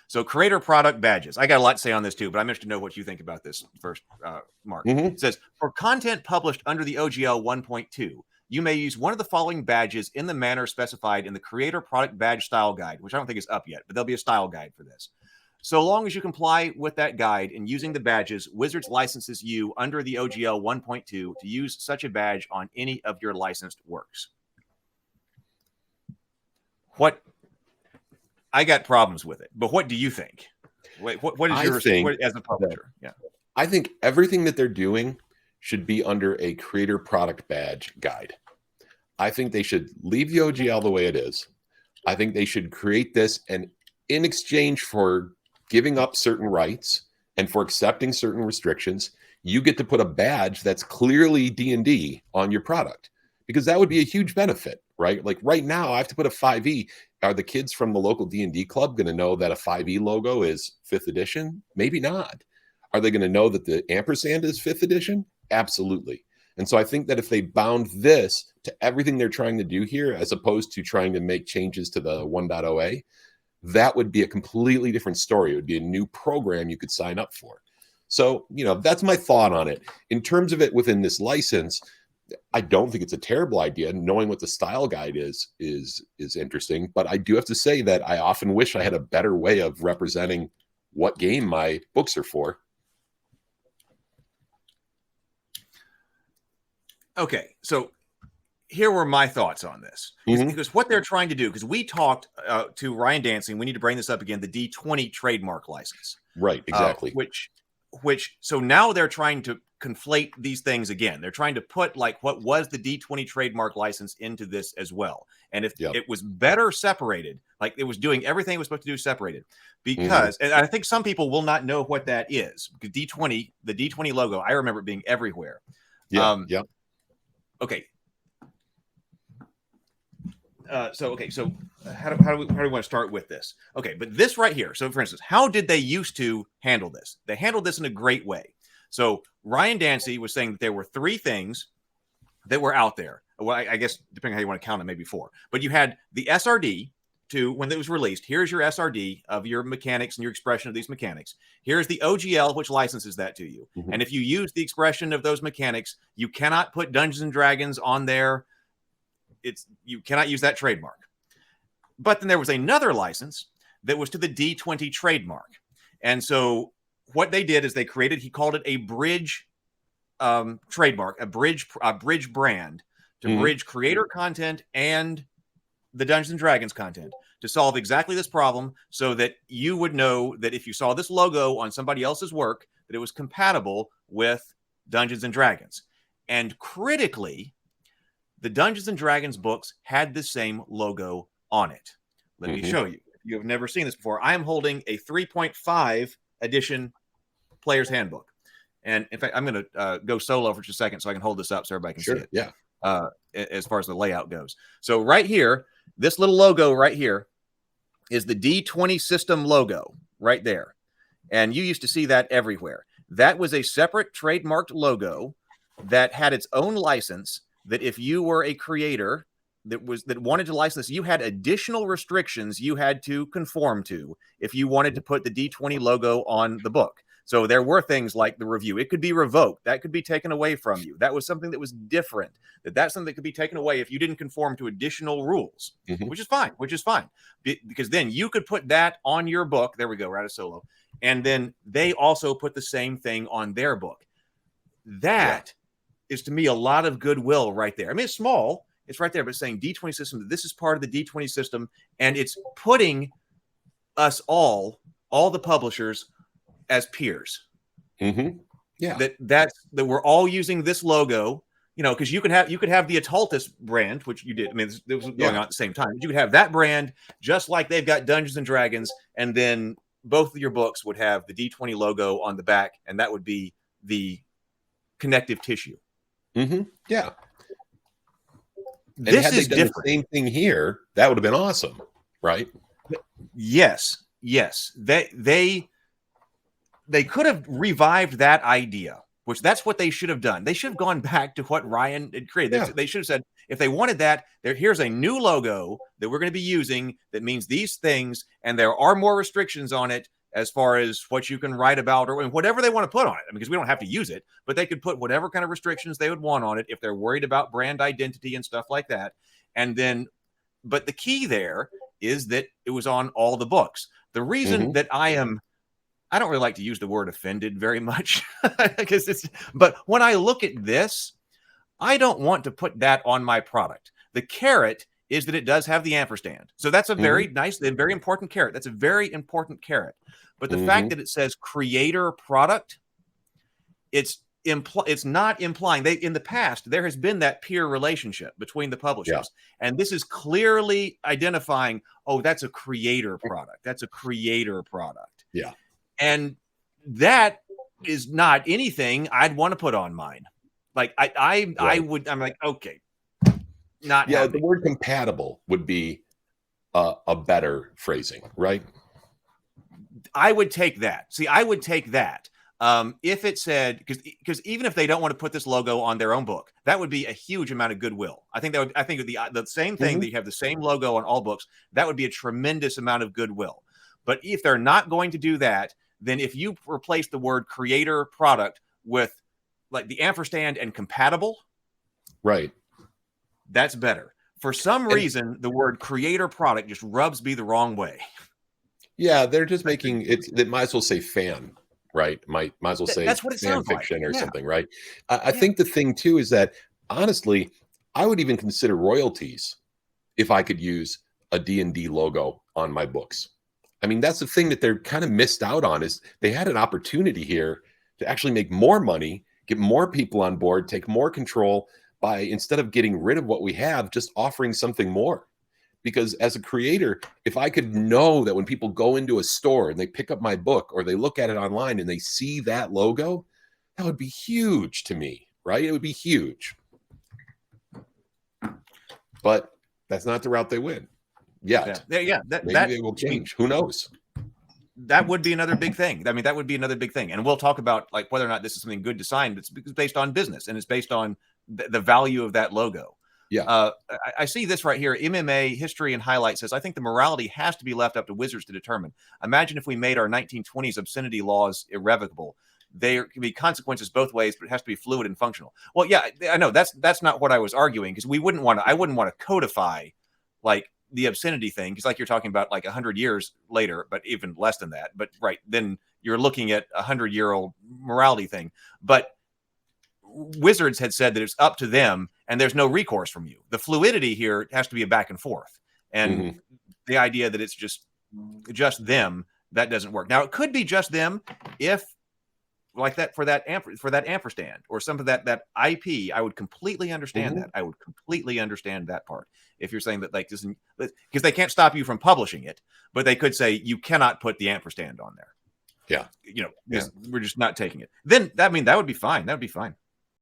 So creator product badges. I got a lot to say on this too, but I'm interested to know what you think about this first, Mark. It says, for content published under the OGL 1.2, you may use one of the following badges in the manner specified in the creator product badge style guide, which I don't think is up yet, but there'll be a style guide for this. So long as you comply with that guide in using the badges, Wizards licenses you under the OGL 1.2 to use such a badge on any of your licensed works. What? I got problems with it, but what do you think? What is your as a publisher? Yeah, I think everything that they're doing should be under a creator product badge guide. I think they should leave the OGL the way it is. I think they should create this, and in exchange for giving up certain rights and for accepting certain restrictions, you get to put a badge that's clearly D&D on your product, because that would be a huge benefit, right? Like right now, I have to put a 5e. Are the kids from the local D&D club going to know that a 5e logo is 5th edition? Maybe not. Are they going to know that the ampersand is 5th edition? Absolutely. And so I think that if they bound this to everything they're trying to do here, as opposed to trying to make changes to the 1.0a, that would be a completely different story. It would be a new program you could sign up for. So, that's my thought on it. In terms of it within this license, I don't think it's a terrible idea. Knowing what the style guide is interesting, but I do have to say that I often wish I had a better way of representing what game my books are for. Okay, so here were my thoughts on this. Because what they're trying to do, because we talked to Ryan Dancing, we need to bring this up again, the D20 trademark license. Right, exactly. So now they're trying to conflate these things again. They're trying to put like what was the D20 trademark license into this as well. And if it was better separated, like it was doing everything it was supposed to do separated, because and I think some people will not know what that is, because the D20 logo, I remember it being everywhere. Okay. So how do we want to start with this? Okay, but this right here. So for instance, how did they used to handle this? They handled this in a great way. So Ryan Dancy was saying that there were 3 things that were out there. Well, I guess depending on how you want to count it, maybe 4. But you had the SRD when it was released. Here's your SRD of your mechanics and your expression of these mechanics. Here's the OGL, which licenses that to you. And if you use the expression of those mechanics, you cannot put Dungeons and Dragons on there. You cannot use that trademark. But then there was another license that was to the D20 trademark. And so what they did is they created, he called it a bridge trademark, a bridge brand to bridge creator content and the Dungeons and Dragons content to solve exactly this problem, so that you would know that if you saw this logo on somebody else's work, that it was compatible with Dungeons and Dragons. And critically, the Dungeons and Dragons books had the same logo on it. Let me show you. If you have never seen this before, I am holding a 3.5 edition Player's Handbook. And in fact, I'm going to go solo for just a second so I can hold this up so everybody can see it. Yeah. As far as the layout goes. So right here, this little logo right here is the D20 system logo right there. And you used to see that everywhere. That was a separate trademarked logo that had its own license, that if you were a creator that wanted to license, you had additional restrictions you had to conform to if you wanted to put the D20 logo on the book. So there were things like the review. It could be revoked. That could be taken away from you. That was something that was different. That's something that could be taken away if you didn't conform to additional rules, which is fine, because then you could put that on your book. There we go, right, a solo. And then they also put the same thing on their book. That is, to me, a lot of goodwill right there. I mean, it's small. It's right there, but it's saying D20 system, this is part of the D20 system, and it's putting us all the publishers, as peers. That we're all using this logo, because you could have the Ataltis brand, which you did. I mean, this was going on at the same time. But you could have that brand, just like they've got Dungeons and Dragons, and then both of your books would have the D20 logo on the back, and that would be the connective tissue. Yeah. This is different. The same thing here. That would have been awesome, right? Yes. They could have revived that idea, which that's what they should have done. They should have gone back to what Ryan had created. They should have said, If they wanted that, here's a new logo that we're going to be using that means these things, and there are more restrictions on it as far as what you can write about or whatever they want to put on it. I mean, because we don't have to use it, but they could put whatever kind of restrictions they would want on it if they're worried about brand identity and stuff like that. And then, but the key there is that it was on all the books. The reason that I don't really like to use the word offended very much because but when I look at this, I don't want to put that on my product. The carrot is that it does have the ampersand. So that's a very nice and very important carrot. That's a very important carrot. But the fact that it says creator product, it's not implying in the past, there has been that peer relationship between the publishers. Yeah. And this is clearly identifying, oh, that's a creator product. That's a creator product. Yeah. And that is not anything I'd want to put on mine. Like I'm like, okay. Not yeah, happy. The word compatible would be a better phrasing, right? I would take that. See, I would take that. If it said, because even if they don't want to put this logo on their own book, that would be a huge amount of goodwill. I think the same thing that you have the same logo on all books, that would be a tremendous amount of goodwill. But if they're not going to do that, then if you replace the word creator product with like the ampersand and compatible, right? That's better. For some reason, the word creator product just rubs me the wrong way. Yeah, they're just making it. They might as well say fan, right? Might as well say that's what it fan sounds fiction like. or something, right? I think the thing too is that honestly, I would even consider royalties if I could use a D&D logo on my books. I mean, that's the thing that they're kind of missed out on is they had an opportunity here to actually make more money, get more people on board, take more control by instead of getting rid of what we have, just offering something more. Because as a creator, if I could know that when people go into a store and they pick up my book or they look at it online and they see that logo, that would be huge to me, right? It would be huge. But that's not the route they went yet. Yeah. Maybe they will change. Who knows? That would be another big thing. I mean, that would be another big thing. And we'll talk about like whether or not this is something good to sign. It's based on business and it's based on the value of that logo. Yeah. I see this right here. MMA History and Highlight says, I think the morality has to be left up to wizards to determine. Imagine if we made our 1920s obscenity laws irrevocable. There can be consequences both ways, but it has to be fluid and functional. Well, yeah, I know that's not what I was arguing because I wouldn't want to codify like the obscenity thing because like you're talking about like 100 years later, but even less than that. But right, then you're looking at 100-year-old morality thing. But Wizards had said that it's up to them and there's no recourse from you. The fluidity here has to be a back and forth. And the idea that it's just them, that doesn't work. Now it could be just them if like that for that ampersand or some of that IP, I would completely understand that. I would completely understand that part. If you're saying that like this, because they can't stop you from publishing it, but they could say you cannot put the ampersand on there. Yeah. We're just not taking it. Then that would be fine. That would be fine.